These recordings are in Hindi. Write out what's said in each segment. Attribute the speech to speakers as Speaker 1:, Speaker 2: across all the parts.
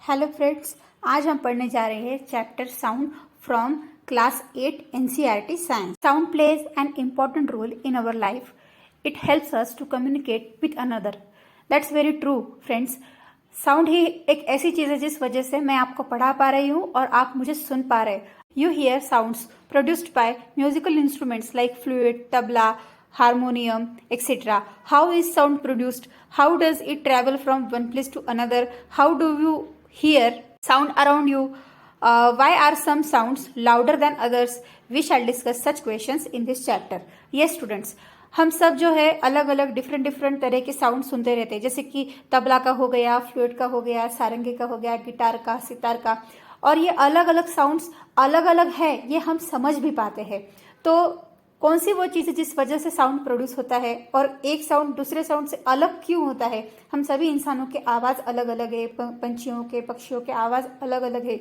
Speaker 1: हेलो फ्रेंड्स, आज हम पढ़ने जा रहे हैं chapter sound from class 8 NCERT science. Sound plays an important role in our life. It helps us to communicate with another. That's very true friends. Sound ही एक ऐसी चीज है जिस वजह से मैं आपको पढ़ा पा रही हूँ और आप मुझे सुन पा रहे. You here sounds produced by musical instruments like flute, tabla, harmonium, etc. How is sound produced? How does it travel from one place to another? How do you hear sound around you? Why are some sounds louder than others? We shall discuss such questions in this chapter. Yes students, हम सब जो है अलग अलग डिफरेंट तरह के साउंड सुनते रहते हैं, जैसे कि तबला का हो गया, फ्लूट का हो गया, सारंगी का हो गया, गिटार का, सितार का. और ये अलग अलग साउंड्स अलग अलग है, ये हम समझ भी पाते हैं. तो कौन सी वो चीज़ है जिस वजह से साउंड प्रोड्यूस होता है और एक साउंड दूसरे साउंड से अलग क्यों होता है? हम सभी इंसानों के आवाज़ अलग अलग है, पंछियों के, पक्षियों के आवाज़ अलग अलग है,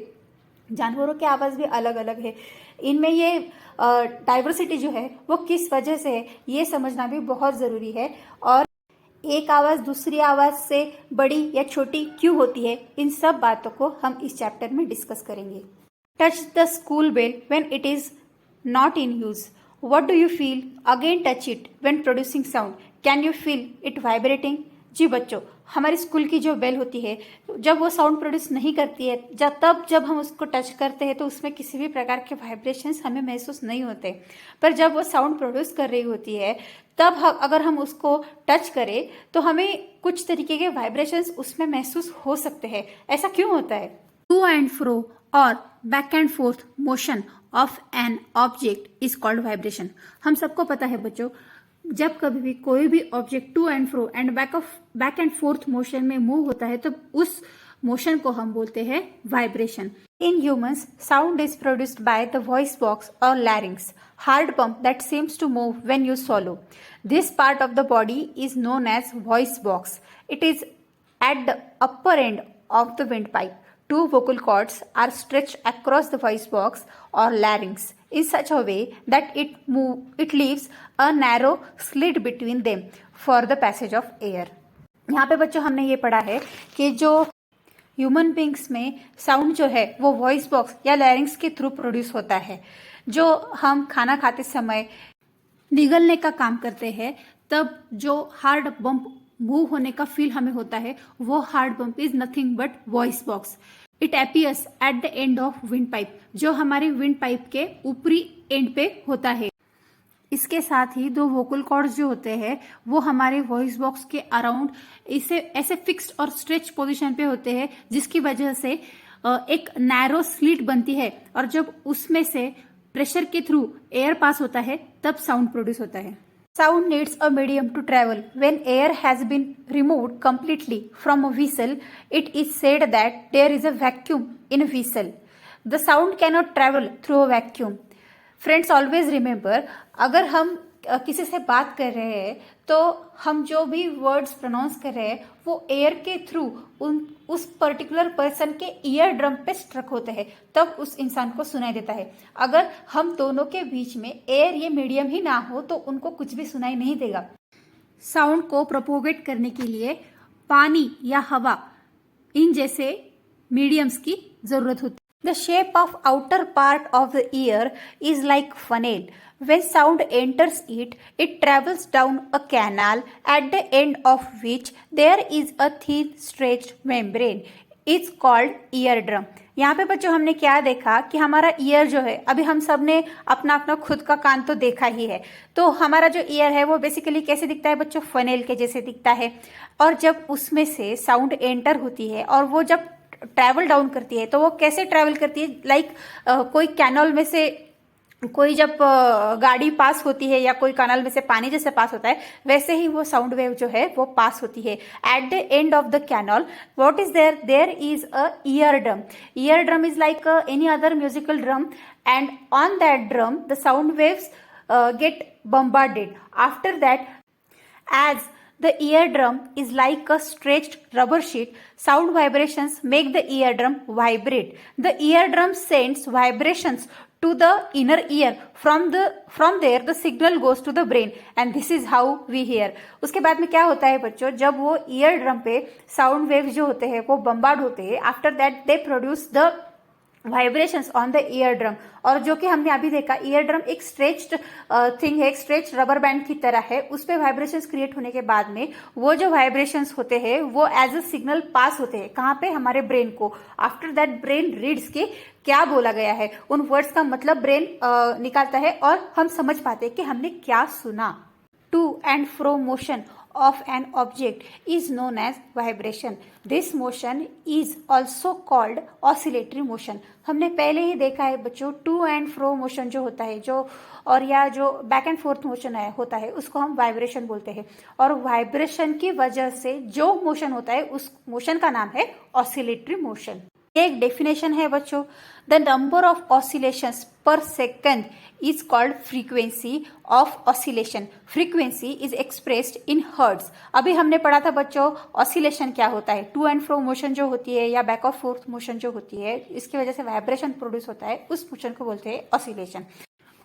Speaker 1: जानवरों के आवाज़ भी अलग अलग है. इनमें ये डाइवर्सिटी जो है वो किस वजह से है, ये समझना भी बहुत ज़रूरी है. और एक आवाज़ दूसरी आवाज़ से बड़ी या छोटी क्यों होती है, इन सब बातों को हम इस चैप्टर में डिस्कस करेंगे. Touch the school bell when it is not in use. What do you feel? Again touch it when producing sound. Can you feel it vibrating? जी बच्चों, हमारी स्कूल की जो बेल होती है, जब वो साउंड प्रोड्यूस नहीं करती है, जब हम उसको टच करते हैं तो उसमें किसी भी प्रकार के वाइब्रेशंस हमें महसूस नहीं होते. पर जब वो साउंड प्रोड्यूस कर रही होती है, तब अगर हम उसको टच करें तो हमें कुछ तरीके के वाइब्रेशंस उसमें महसूस हो सकते हैं. ऐसा क्यों होता है? टू एंड फ्रो और back and forth motion of an object is called vibration. हम सबको पता है बच्चों, जब कभी भी कोई भी object to and fro and back and forth motion में मूव होता है तो उस मोशन को हम बोलते हैं vibration. In humans sound is produced by the voice box और larynx, hard pump that seems to move when you swallow. This part of the body is known as voice box. It is at the upper end of the windpipe. Two vocal cords are stretched across the voice box or larynx in such a way that it leaves a narrow slit between them for the passage of air. यहाँ पे बच्चों हमने ये पढ़ा है कि जो ह्यूमन बींग्स में साउंड जो है वो वॉइस बॉक्स या लैरिंग्स के थ्रू प्रोड्यूस होता है. जो हम खाना खाते समय निगलने का काम करते हैं, तब जो हार्ड बम्प मूव होने का फील हमें होता है, वो hard bump is nothing but voice box. It appears eight the end of wind pipe, जो हमारे विंड पाइप के ऊपरी एंड पे होता है. इसके साथ ही दो वोकल कॉर्ड्स जो होते हैं वो हमारे वॉइस बॉक्स के अराउंड इसे ऐसे फिक्स्ड और स्ट्रेच पोजीशन पे होते हैं, जिसकी वजह से एक नैरो स्लिट बनती है, और जब उसमें से प्रेशर के थ्रू एयर पास होता है तब साउंड प्रोड्यूस होता है. Sound needs a medium to travel. When air has been removed completely from a vessel, it is said that there is a vacuum in a vessel. The sound cannot travel through a vacuum. Friends, always remember, अगर हम किसी से बात कर रहे हैं तो हम जो भी वर्ड्स प्रोनाउंस कर रहे हैं वो एयर के थ्रू उस पर्टिकुलर पर्सन के ईयर ड्रम पे स्ट्रक होते हैं, तब उस इंसान को सुनाई देता है. अगर हम दोनों के बीच में एयर ये मीडियम ही ना हो तो उनको कुछ भी सुनाई नहीं देगा. साउंड को प्रोपोगेट करने के लिए पानी या हवा इन जैसे मीडियम्स की जरूरत होती है. The shape of outer part of the ear is like funnel. When sound enters it, it travels down a canal at the end of which there is a thin stretched membrane. It's called eardrum. यहाँ पे बच्चों हमने क्या देखा कि हमारा ईयर जो है, अभी हम सब ने अपना अपना खुद का कान तो देखा ही है, तो हमारा जो ईयर है वो बेसिकली कैसे दिखता है बच्चों? फनेल के जैसे दिखता है. और जब उसमें से साउंड एंटर होती है और वो जब ट्रैवल डाउन करती है तो वो कैसे ट्रैवल करती है? लाइक कोई कैनल में से कोई जब गाड़ी पास होती है या कोई कैनल में से पानी जैसे पास होता है, वैसे ही वो साउंड वेव जो है वो पास होती है. At the end of the canal what is there? There is a ear drum. Ear drum is like any other musical drum, and on that drum the sound waves get bombarded. After that, as the eardrum is like a stretched rubber sheet, sound vibrations make the eardrum vibrate. The eardrum sends vibrations to the inner ear. From there the signal goes to the brain and this is how we hear. उसके बाद में क्या होता है बच्चों, जब वो ईयर ड्रम पे साउंड वेव जो होते हैं वो बम्बार्ड होते हैं, after that they produce the vibrations on the ear drum. और जो कि हमने अभी देखा, ईयर ड्रम एक स्ट्रेच्ड थिंग है, एक स्ट्रेच्ड रबर बैंड की तरह है. उस पे वाइब्रेशंस क्रिएट होने के बाद में वो जो वाइब्रेशंस होते हैं वो एज अ सिग्नल पास होते हैं. कहाँ पे? हमारे ब्रेन को. आफ्टर दैट ब्रेन रीड्स के क्या बोला गया है, उन वर्ड्स का मतलब ब्रेन निकालता है और हम समझ पाते हैं कि हमने क्या सुना. To and fro motion of an object is known as vibration. This motion is also called oscillatory motion. हमने पहले ही देखा है बच्चों, टू एंड फ्रो मोशन जो होता है, जो और या जो बैक एंड फोर्थ मोशन है होता है, उसको हम वाइब्रेशन बोलते हैं. और वाइब्रेशन की वजह से जो मोशन होता है उस मोशन का नाम है ऑसिलेटरी मोशन. एक डेफिनेशन है बच्चों, द नंबर ऑफ ऑसिलेशंस पर second is called frequency of oscillation. Frequency is expressed in hertz. अभी हमने पढ़ा था बच्चों ऑसिलेशन क्या होता है. टू एंड फ्रो मोशन जो होती है या बैक ऑफ फोर्थ मोशन जो होती है, इसकी वजह से वाइब्रेशन प्रोड्यूस होता है, उस मोशन को बोलते हैं ऑसिलेशन.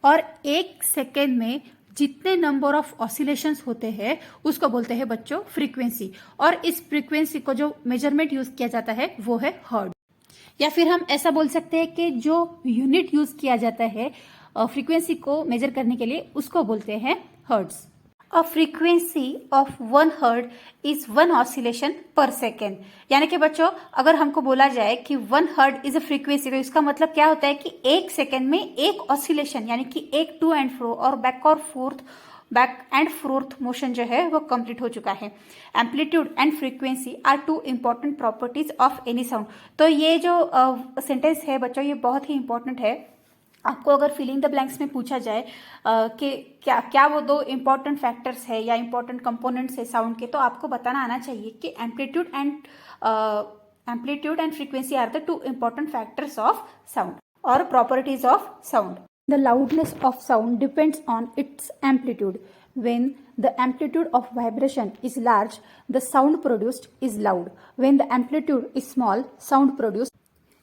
Speaker 1: और एक सेकेंड में जितने नंबर ऑफ ऑसिलेशंस होते हैं उसको बोलते हैं बच्चों फ्रीक्वेंसी. और इस फ्रीक्वेंसी को जो मेजरमेंट यूज किया जाता है वो है हर्ट्ज. या फिर हम ऐसा बोल सकते हैं कि जो यूनिट यूज किया जाता है फ्रीक्वेंसी को मेजर करने के लिए, उसको बोलते हैं hertz. A frequency of 1 hertz is 1 oscillation पर सेकेंड. यानी कि बच्चों अगर हमको बोला जाए कि 1 हर्ट्ज इज अ फ्रीक्वेंसी, तो इसका मतलब क्या होता है कि एक सेकेंड में एक ऑसिलेशन यानी कि एक टू एंड फ्रो और बैक एंड फोर्थ मोशन जो है वो कंप्लीट हो चुका है. Amplitude and frequency are two important properties of any sound. तो ये जो सेंटेंस है बच्चों ये बहुत ही इंपॉर्टेंट है. आपको अगर फिलिंग द ब्लैंक्स में पूछा जाए कि क्या वो दो इंपॉर्टेंट फैक्टर्स है या इंपॉर्टेंट कंपोनेंट्स है साउंड के, तो आपको बताना आना चाहिए कि amplitude and frequency are the two important factors of sound और properties of sound. The loudness of sound depends on its amplitude. When the amplitude of vibration is large, the sound produced is loud. When the amplitude is small, sound produced.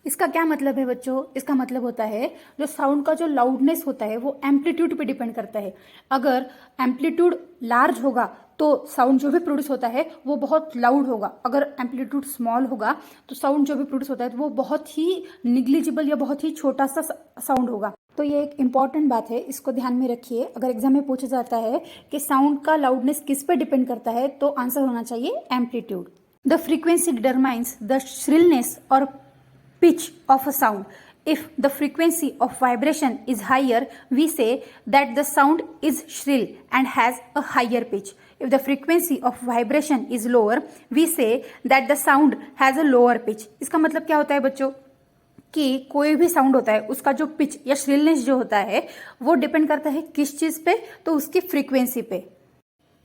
Speaker 1: इसका क्या मतलब है बच्चों? इसका मतलब होता है जो साउंड का जो लाउडनेस होता है वो एम्पलीट्यूड पे डिपेंड करता है. अगर एम्पलीट्यूड लार्ज होगा तो साउंड जो भी प्रोड्यूस होता है वो बहुत लाउड होगा. अगर एम्पलीट्यूड स्मॉल होगा तो साउंड जो भी प्रोड्यूस होता है वो बहुत ही निग्लिजिबल या बहुत ही छोटा सा साउंड होगा. तो ये एक इंपॉर्टेंट बात है, इसको ध्यान में रखिए. अगर एग्जाम में पूछा जाता है कि साउंड का लाउडनेस किस पे डिपेंड करता है, तो आंसर होना चाहिए amplitude. The frequency determines the shrillness और pitch of a sound. If the frequency of vibration is higher, we say that the sound is shrill and has a higher pitch. If the frequency of vibration is lower, we say that the sound has a lower pitch. इसका मतलब क्या होता है बच्चों कि कोई भी साउंड होता है उसका जो पिच या श्रिलनेस जो होता है वो डिपेंड करता है किस चीज पे, तो उसकी फ्रीक्वेंसी पे.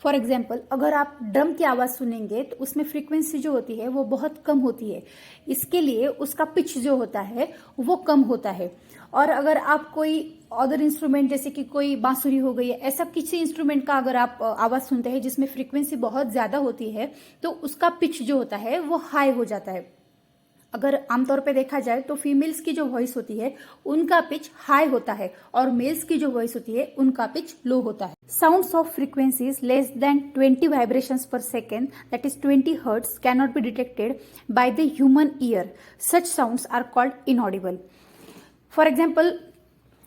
Speaker 1: फॉर एग्जाम्पल अगर आप ड्रम की आवाज़ सुनेंगे तो उसमें फ्रीक्वेंसी जो होती है वो बहुत कम होती है, इसके लिए उसका पिच जो होता है वो कम होता है. और अगर आप कोई अदर इंस्ट्रूमेंट जैसे कि कोई बांसुरी हो गई है, ऐसा किसी इंस्ट्रूमेंट का अगर आप आवाज़ सुनते हैं जिसमें फ्रीक्वेंसी बहुत ज़्यादा होती है तो उसका पिच जो होता है वो हाई हो जाता है. अगर आमतौर पे देखा जाए तो फीमेल्स की जो वॉइस होती है उनका पिच हाई होता है और मेल्स की जो वॉइस होती है उनका पिच लो होता है. Sounds of frequencies less than 20 vibrations per second, that is 20 hertz, can not be detected by the human ear. Such sounds are called inaudible. For example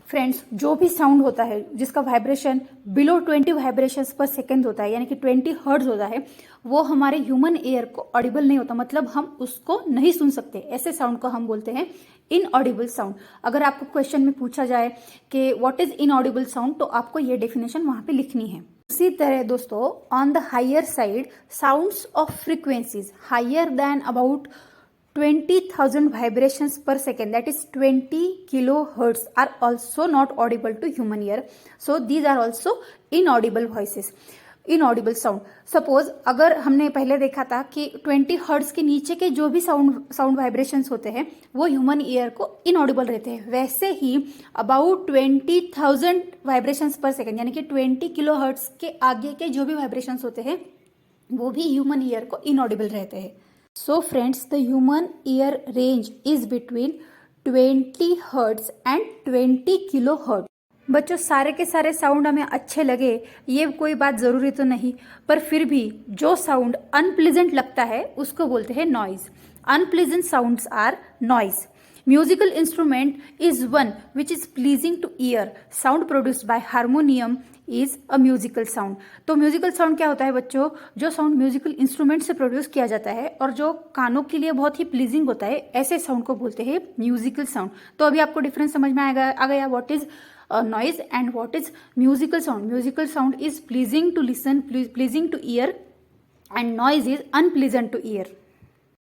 Speaker 1: friends, जो भी साउंड होता है जिसका vibration below 20 vibrations per second होता है यानी कि 20 हर्ट्ज होता है, वो हमारे ह्यूमन ईयर को ऑडिबल नहीं होता, मतलब हम उसको नहीं सुन सकते. ऐसे साउंड को हम बोलते हैं इनऑडिबल साउंड. अगर आपको क्वेश्चन में पूछा जाए कि व्हाट इज इनऑडिबल साउंड, तो आपको ये डेफिनेशन वहां पे लिखनी है. उसी तरह दोस्तों, on the higher side sounds of frequencies higher than about 20,000 vibrations per second, that is 20 kilohertz, are also not audible to human ear. So these are also inaudible voices, inaudible sound. Suppose अगर हमने पहले देखा था कि 20 हर्ट्ज के नीचे के जो भी साउंड वाइब्रेशंस होते हैं वो ह्यूमन ईयर को इनऑडिबल रहते हैं, वैसे ही अबाउट 20,000 वाइब्रेशंस पर सेकेंड यानी कि 20 किलो हर्ट्ज के आगे के जो भी वाइब्रेशंस होते हैं वो भी ह्यूमन ईयर को इनऑडिबल रहते हैं. So friends, the human ear range is between 20 hertz and 20 kilo hertz. बच्चों सारे के सारे साउंड हमें अच्छे लगे ये कोई बात ज़रूरी तो नहीं, पर फिर भी जो साउंड अनप्लीजेंट लगता है उसको बोलते हैं noise. Unpleasant sounds are noise. Musical instrument is one which is pleasing to ear. Sound produced by harmonium is a musical sound. तो म्यूजिकल साउंड क्या होता है बच्चों? जो साउंड म्यूजिकल इंस्ट्रूमेंट से प्रोड्यूस किया जाता है और जो कानों के लिए बहुत ही प्लीजिंग होता है, ऐसे साउंड को बोलते हैं म्यूजिकल साउंड। तो अभी आपको डिफरेंस समझ में आ गया what is noise and what is musical sound. Musical sound is pleasing to listen, pleasing to ear, and noise is unpleasant to ear.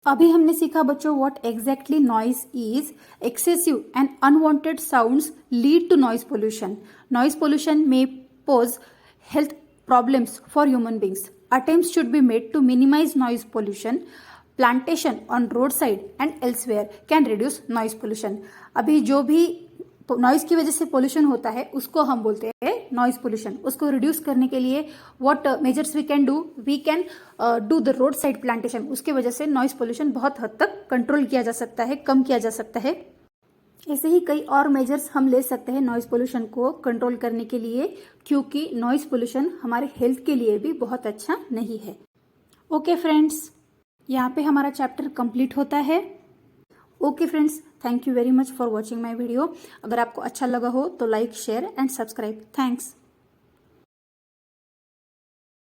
Speaker 1: अभी हमने सीखा बच्चों what exactly noise is. Excessive and unwanted sounds lead to noise pollution. Noise pollution may pose health problems for human beings. Attempts should be made to minimize noise pollution. Plantation on roadside and elsewhere can reduce noise pollution. अभी जो भी नॉइज की वजह से पोल्यूशन होता है उसको हम बोलते हैं नॉइज पोल्यूशन। उसको रिड्यूस करने के लिए what measures we can do the road side plantation. उसके वजह से नॉइज पोल्यूशन बहुत हद तक कंट्रोल किया जा सकता है, कम किया जा सकता है। ऐसे ही कई और मेजर्स हम ले सकते हैं नॉइज पोल्यूशन को कंट्रोल करने के लिए, क्योंकि नॉइज पोल्यूशन हमारे हेल्थ के लिए भी बहुत अच्छा नहीं है। ओके फ्रेंड्स, यहाँ पे हमारा चैप्टर कंप्लीट होता है। Okay friends, thank you very much for watching my video. अगर आपको अच्छा लगा हो तो like, share and subscribe. Thanks.